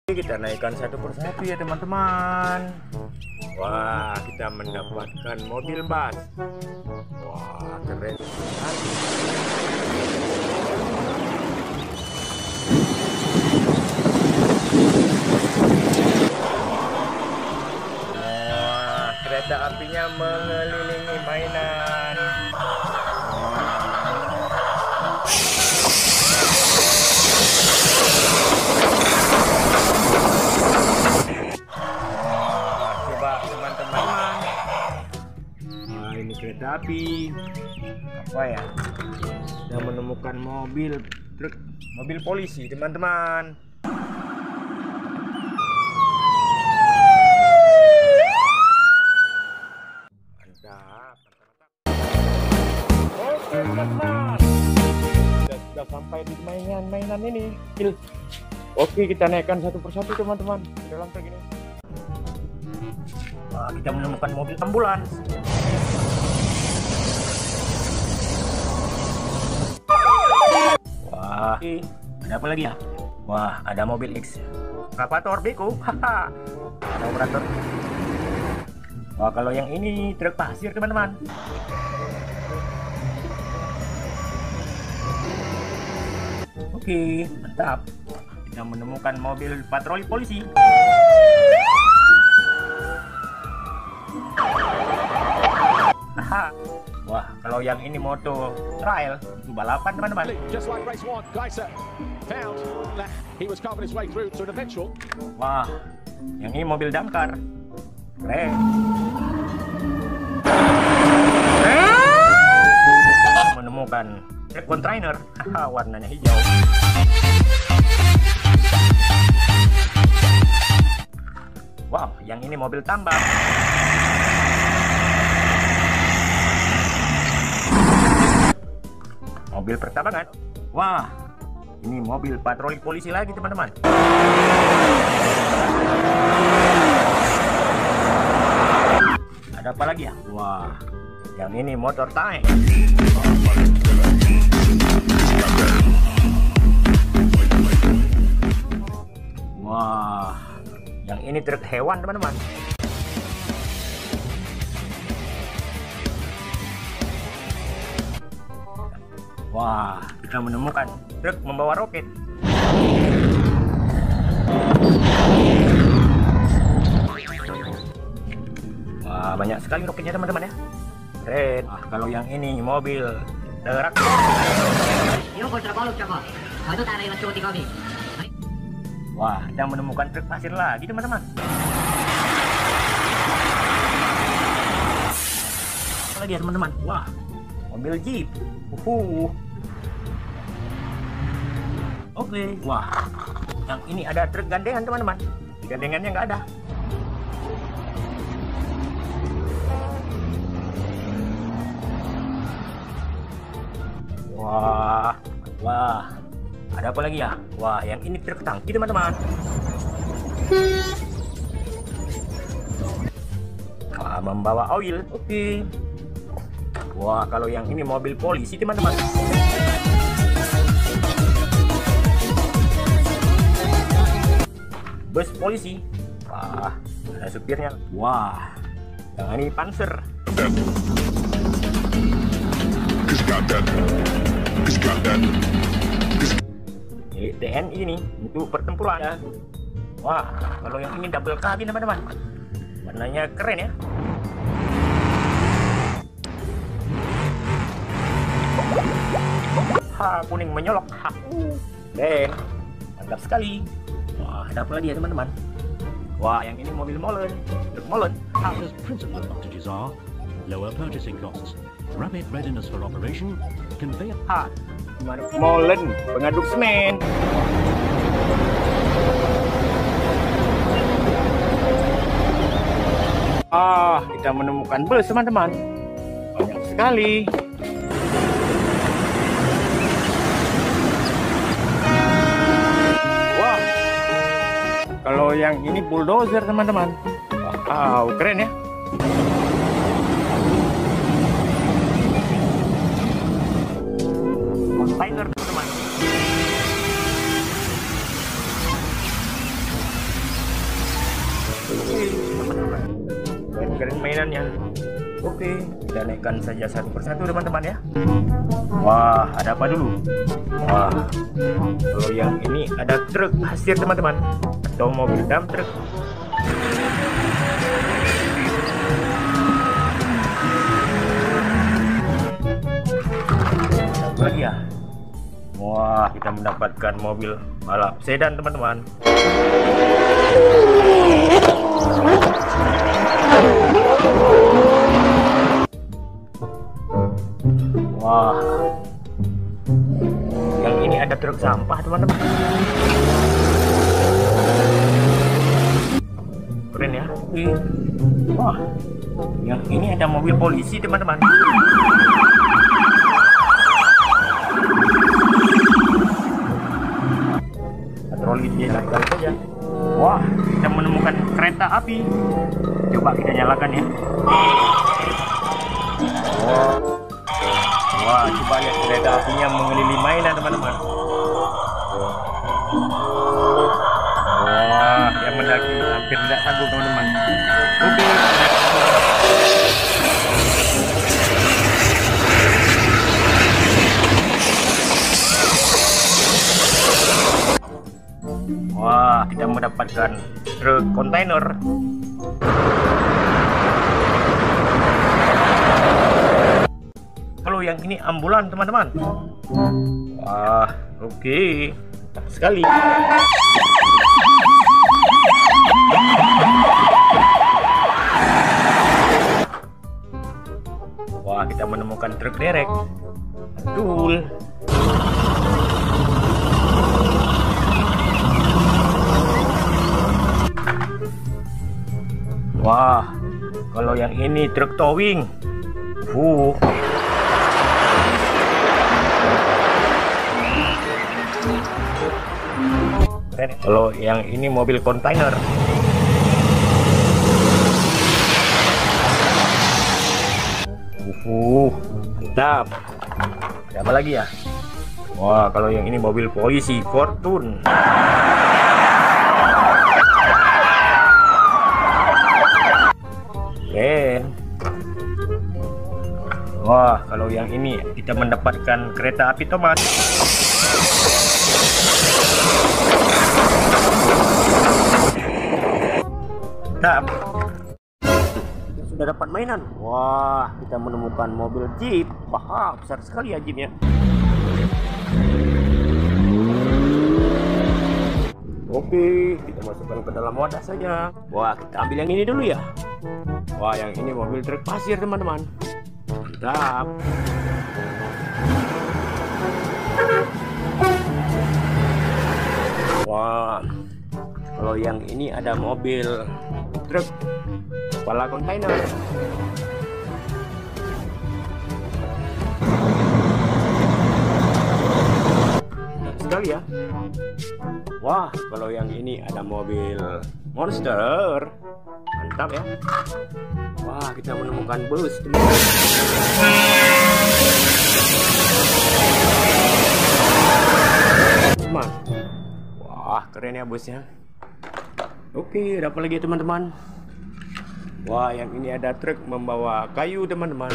Kita naikkan satu persatu ya teman-teman. Wah, kita mendapatkan mobil bus. Wah, keren sekali. Wah, kereta apinya mengelilingi mainan. Ini kereta api apa ya, sudah menemukan mobil truk, mobil polisi teman-teman. Mantap. Oke teman-teman, sudah sampai di mainan ini. Oke, kita naikkan satu persatu teman-teman ke dalam truk ini. Wah, kita menemukan mobil ambulans. Wah, ada apa lagi ya? Wah, ada mobil X Excavator beko. Haha, ada operator. Wah, kalau yang ini truk pasir teman-teman. Oke, mantap. Kita menemukan mobil patroli polisi. Haha. Wah, kalau yang ini moto trail, itu balapan teman-teman. Wah, yang ini mobil damkar. Keren. Menemukan truk kontainer, warnanya hijau. Wow, yang ini mobil tambang. Mobil pertambangan. Wah, ini mobil patroli polisi lagi teman-teman. Ada apa lagi ya? Wah, yang ini motor tank. Wah, yang ini truk hewan teman-teman. Wah, kita menemukan truk membawa roket. Wah, banyak sekali roketnya teman-teman ya. Keren. Wah, kalau yang ini mobil truk. Wah, kita menemukan truk pasir lagi teman-teman. Apa lagi ya teman-teman? Wah, mobil jeep. Oke. Wah, yang ini ada truk gandengan teman-teman. Gandengannya nggak ada. Wah, ada apa lagi ya? Wah, yang ini truk tangki teman-teman. Wah, membawa oil. Oke. Wah, kalau yang ini mobil polisi teman-teman. Bus polisi. Wah, ada supirnya. Wah, yang ini panser. Milik TNI ini untuk pertempuran. Wah, kalau yang ini double cabin teman-teman. Warnanya keren ya. Kuning menyolok. Keren, mantap sekali. Wah, ada apa lagi ya teman-teman? Wah, yang ini mobil molen, truk molen. His principal advantages are lower purchasing costs, rapid readiness for operation, conveyor. Molen, pengaduk semen. Kita menemukan bus teman-teman. Banyak sekali. Kalau yang ini bulldozer teman-teman. Wow, keren ya. Kontainer teman-teman. teman-teman. Keren mainannya. Oke, kita naikkan saja satu persatu teman-teman ya. Wah, ada apa dulu? Wah, kalau yang ini ada truk pasir teman-teman, atau mobil dump truck. Apa lagi ya? Wah, kita mendapatkan mobil balap sedan teman-teman. Wah, yang ini ada truk sampah teman-teman. Keren ya. Wah, yang ini ada mobil polisi teman-teman. Patroli dilakukan saja. Wah, kita menemukan kereta api. Coba kita nyalakan ya. Wah, coba lihat kereta apinya mengelilingi mainan teman-teman. Wah, yang mendaki hampir tidak sanggup teman-teman. Oke. Wah, kita mendapatkan truk kontainer. Kalau yang ini ambulan teman-teman. Wah, oke. Mantap sekali. Wah, kita menemukan truk derek. Betul. Wah, kalau yang ini truk towing. Keren. Kalau yang ini mobil kontainer. Mantap. Ada apa lagi ya? Wah, kalau yang ini mobil polisi Fortune. Keren. Wah, kalau yang ini kita mendapatkan kereta api tomat. Mantap. Sudah dapat mainan. Wah, kita menemukan mobil Jeep. Wah, besar sekali ya Jeepnya. Oke, kita masukkan ke dalam wadah saja. Wah, kita ambil yang ini dulu ya. Wah, yang ini mobil truk pasir teman-teman. Mantap. Wah, kalau yang ini ada mobil truk kepala kontainer. Mantap sekali ya. Wah, kalau yang ini ada mobil monster. Mantap ya. Wah, kita menemukan bus teman-teman. Wah, keren ya busnya. Oke, ada apa lagi teman-teman? Wah, yang ini ada truk membawa kayu teman-teman.